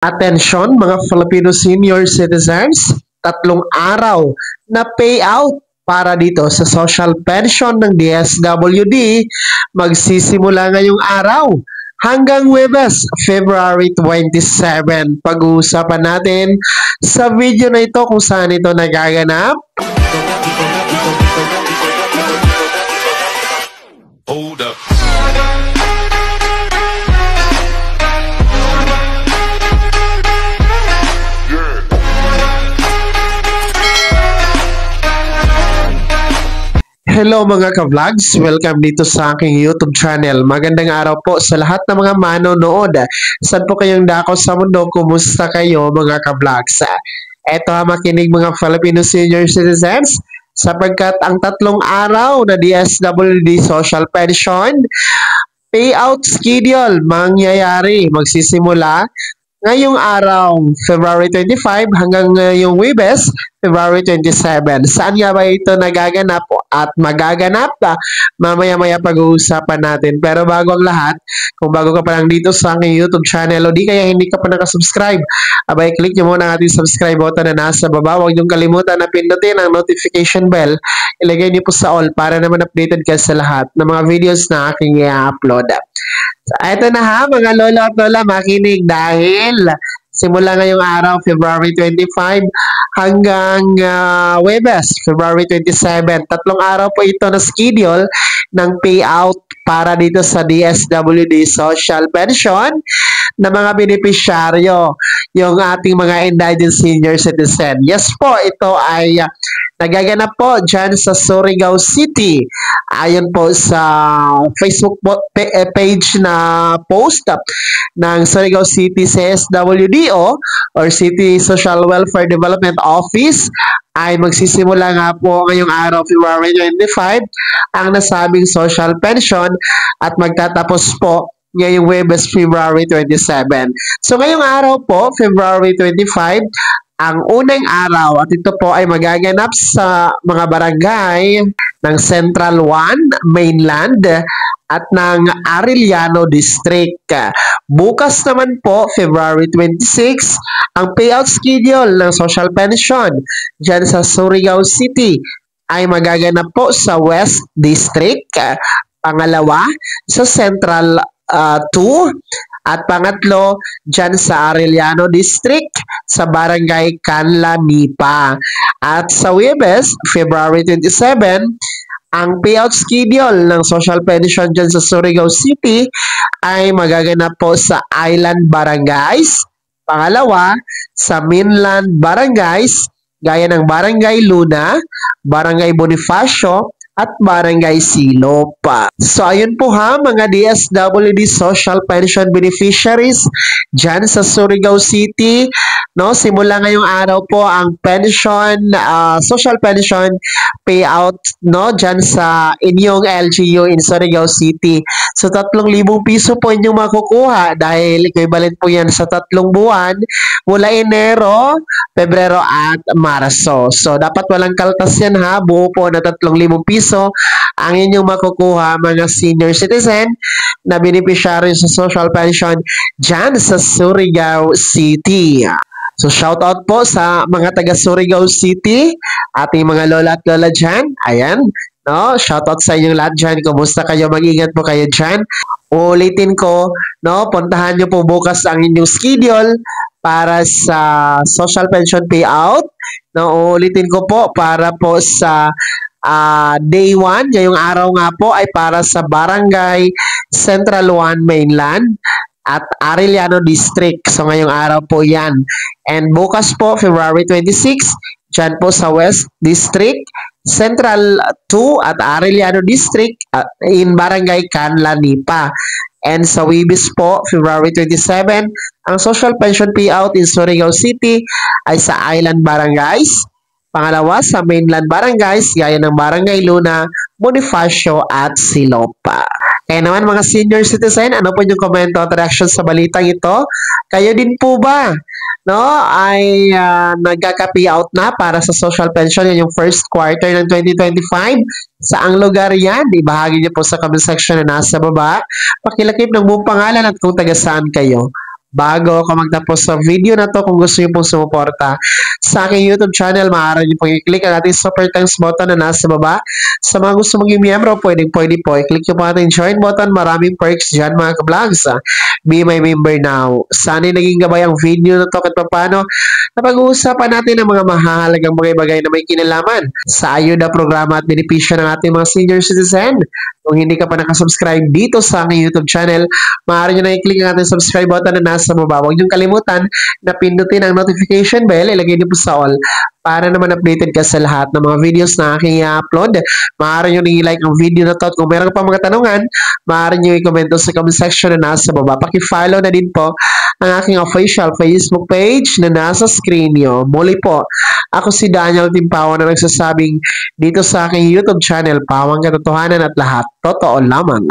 Atensyon mga Filipino senior citizens, 3 araw na payout para dito sa social pension ng DSWD magsisimula ngayong araw hanggang Huwebes, February 27. Pag-uusapan natin sa video na ito kung saan ito nagaganap. Hold up. Hello mga ka-vlogs! Welcome dito sa aking YouTube channel. Magandang araw po sa lahat ng mga manonood. Saan po kayong dako sa mundo? Kumusta kayo mga ka-vlogs? Eto makinig mga Filipino senior citizens sapagkat ang 3 araw na DSWD Social Pension payout schedule magsisimula ngayong araw, February 25 hanggang ngayong Huwebes, February 27. Saan nga ba ito nagaganap at magaganap? Mamaya-maya pag-uusapan natin. Pero bago ang lahat, kung bago ka pa lang dito sa aking YouTube channel o di kaya hindi ka pa nakasubscribe, abay click nyo muna ang ating subscribe button na nasa baba. Huwag nyo kalimutan na pindutin ang notification bell. Ilagay niyo po sa all para naman updated ka sa lahat ng mga videos na aking i-upload. So, ito na ha, mga lolo at lola, makinig dahil simula ngayong araw, February 25 hanggang Huwebes, February 27. 3 araw po ito na schedule ng payout para dito sa DSWD Social Pension na mga benepisyaryo, yung ating mga indigent senior citizen. Yes po, ito ay nagaganap po dyan sa Surigao City. Ayon po sa Facebook page na post ng Surigao City CSWDO or City Social Welfare Development Office ay magsisimula nga po ngayong araw, February 25, ang nasabing social pension at magtatapos po ngayong Huwebes, February 27. So ngayong araw po, February 25, ang unang araw at ito po ay magaganap sa mga barangay ng Central 1, Mainland at ng Arellano District. Bukas naman po, February 26, ang payout schedule ng social pension dyan sa Surigao City ay magaganap po sa West District. Pangalawa, sa Central 2 at pangatlo, dyan sa Arellano District sa Barangay Canla-Nipa. At sa Huwebes, February 27, ang payout schedule ng social pension dyan sa Surigao City ay magaganap po sa Island Barangays. Pangalawa, sa Mainland Barangays, gaya ng Barangay Luna, Barangay Bonifacio, at Barangay Silop. So ayun po ha mga DSWD Social Pension Beneficiaries dyan sa Surigao City, no, simula ngayong araw po ang pension, social pension payout, no, dyan sa inyong LGU in Surigao City. So 3,000 piso po inyong makukuha dahil equivalent po yan sa 3 buwan mula Enero, Pebrero at Marso. So dapat walang kaltas yan ha, buo po na 3,000 piso ang inyong makukuha mga senior citizen na beneficiary sa social pension dyan sa Surigao City. So shout out po sa mga taga Surigao City, ating mga lola at lola dyan. Ayan, no, shout out sa inyong lahat dyan. Kumusta kayo? Mag-ingat po kayo dyan. Ulitin ko, no, puntahan nyo po bukas ang inyong schedule para sa social pension payout. No, ulitin ko po para po sa day 1, ngayong araw nga po ay para sa Barangay Central 1 Mainland at Arellano District. So ngayong araw po yan. And bukas po, February 26, dyan po sa West District, Central 2 at Arellano District in Barangay Canla-Nipa. And sa Huwebes po, February 27, ang social pension payout in Surigao City ay sa Island Barangays. Pangalawa, sa Mainland Barangays, gaya ng Barangay Luna, Bonifacio at Silopa. Kaya naman mga senior citizen, ano po yung komento at reaction sa balitang ito? Kayo din po ba, no, ay nagkaka-payout na para sa social pension yung first quarter ng 2025? Saang lugar yan? Ibahagi niyo po sa comment section na nasa baba. Pakilakip ng buong pangalan at kung taga saan kayo. Bago ako magtapos sa video na to, kung gusto niyo pong sumuporta sa aking YouTube channel, maaari niyo pong i-click ang ating super thanks button na nasa baba. Sa mga gusto maging miyembro, pwede po, i-click niyo po ating join button. Maraming perks dyan mga ka-vlogs. Be my member now. Sana'y naging gabay ang video na to kahit paano napag-uusapan natin ang mga mahalagang bagay-bagay na may kinalaman sa ayuda, programa at benepisyo ng ating mga senior citizen. Kung hindi ka pa nakasubscribe dito sa aking YouTube channel, maaari nyo na i-click ang ating subscribe button na nasa baba. Huwag nyo kalimutan na pindutin ang notification bell, ilagay niyo po sa all para naman updated ka sa lahat ng mga videos na aking i-upload. Maaari nyo i-like ang video na to at kung meron pa mga tanungan, maaari nyo i-comment sa comment section na nasa baba. Paki-follow na din po ang aking official Facebook page na nasa screen nyo. Muli po, ako si Daniel Timpawan na nagsasabing dito sa aking YouTube channel, Pawang Katotohanan at lahat totoo lamang.